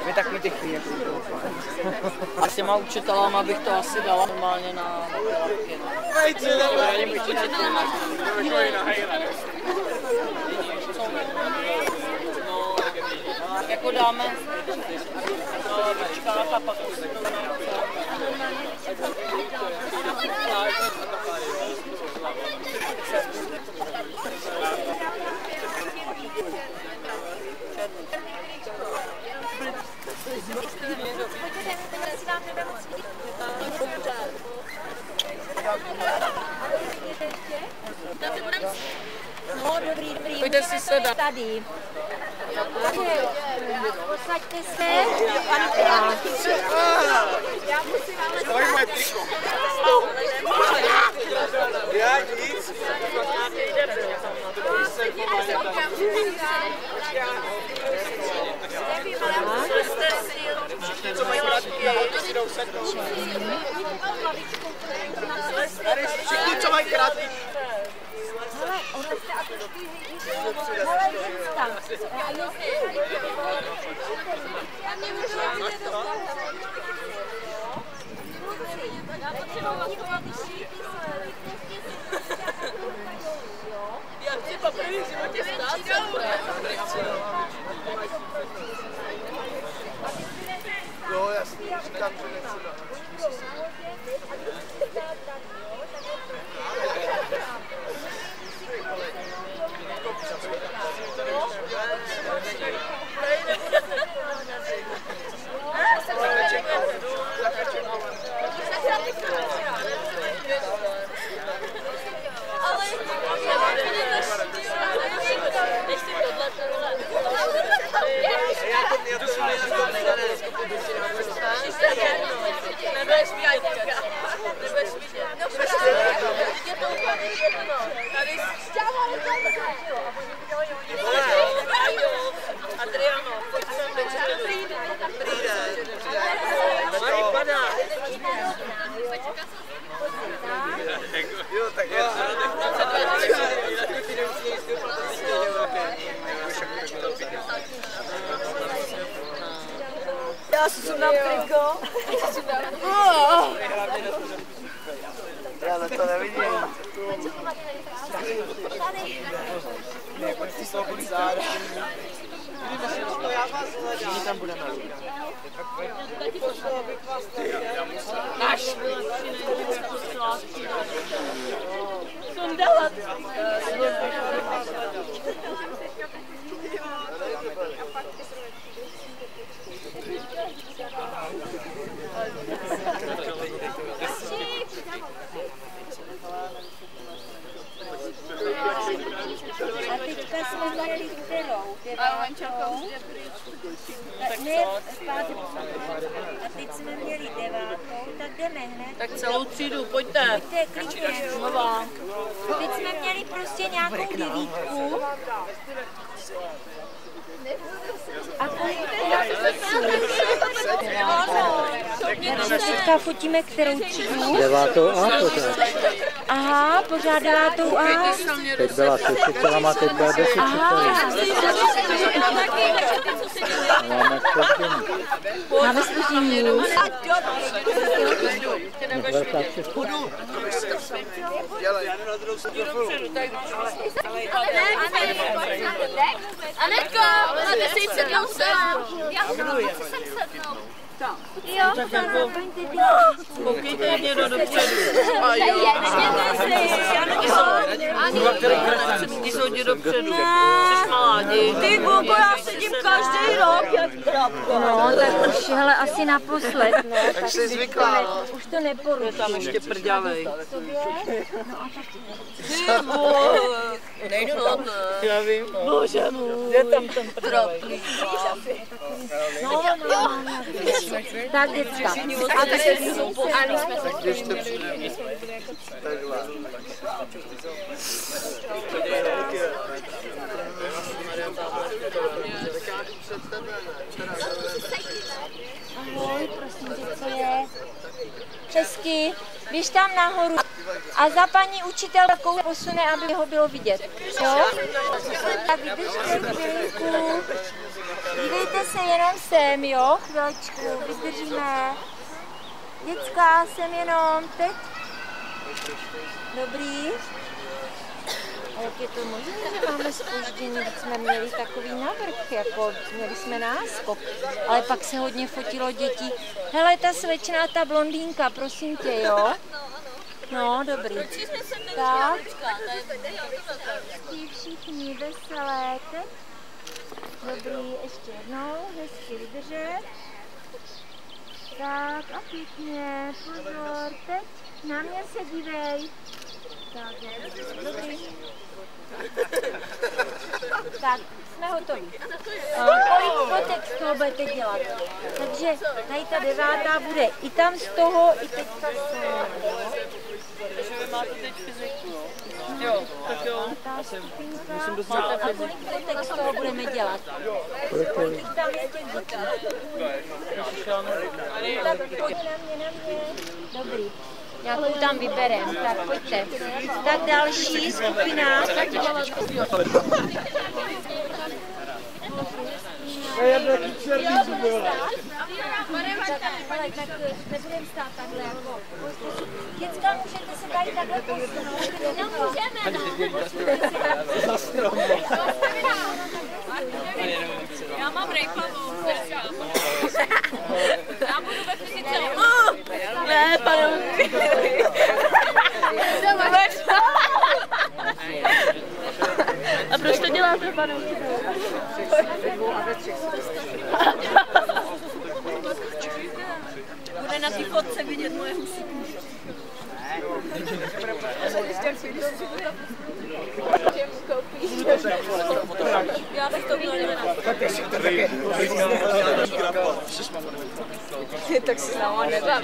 Je takový ty chvíle. A s těma učitelama bych to asi dala normálně na jako dáme vyčkávat a pak No, dobrý. pojďte si sedat. Tady. Posaďte se. Já musím ale... To je moje triko. Já nic. Co mají krátky, si jdou sednout. Všichni, co mají krátky. Hele, ona se a trošku hele, jít tam. Já nemůžu jít do toho. Já potřebuji Já chci poprvé v životě stát. Jo, jasně, říkám, že nechci dát. Já si sundám triko. Já na to nevidím. Ty jsou buď záda. Všichni tam budeme. Náš. Sundala. A teďka jsme měli kterou? Devátou? Ne, a teď jsme měli devátou, tak jdeme hned. Tak celou třídu, pojďte. Pojďte, klidně. Nová. Teď jsme měli prostě nějakou devítku. A teďka fotíme kterou třídu? Devátou A pořád. Aha, pořád devátou A. Teď byla s učitelama, teď byla bez učitelů. Máme spoždění. Máme spoždění. Anetko, máte si jít sednout sem. Já chci sem sednout. Jo, Koukejte někdo dopředu. Ty jsou jdi dopředu. Jsi malá, jdi. Ty Google, já sedím každý rok, jak trapko. No, tak už hele asi naposled, ne? Tak jsi zvyklá, no. Už to neporuší. Je tam ještě prďavej. Nejdu tam, ne? Já vím. Bože můj. Je tam ten prďavej. No. Tak, děcka. A ty jsou pohány jsme se. Když to přijde. Takhle. Ahoj, prosím tě, co je? Česky, běž tam nahoru a za paní učitelkou posune, aby ho bylo vidět. Jo? Tak vydržte chvilku. se jenom sem, jo? Chvíličku, vydržíme. Děcka, sem jenom, teď. Dobrý. A jak je to možné, že máme zpoždění, když jsme měli takový navrch, jako měli jsme náskok, ale pak se hodně fotilo dětí. Hele, ta slečná, ta blondýnka, prosím tě, jo? No, dobrý. Tak. Všichni veselé, teď. Dobrý, ještě jednou, hezky vydržet. Tak a pěkně, pozor, teď na mě se dívej. Tak, dobrý. Tak, jsme hotoví. Kolik fotek z toho budete dělat? Takže tady ta 9. bude i tam z toho, i teďka z toho. Takže vy máte teď fyziku, jo? Jo, tak jo. Musím dostat. A kolik fotek z toho budeme dělat? Kolik tam je těch dětí? Tak pojď na mě. Dobrý. Nějakou tam vyberem, tak pojďte. Tak další skupina. Ale tak nebudeme stát takhle jako. Děcka, můžete se tady takhle posunout? No můžeme. Já mám rejpavou. Já budu ve fyzice. Ne, pane. A proč to děláte, pane? Bude na té fotce vidět moje husí kůže. Já tak to bylo nevím. Tak si sama nedám.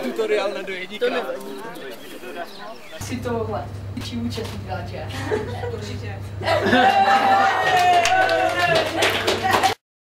Tutoriál na dojení krávy. Si tohle. Či účastník, že? Určitě.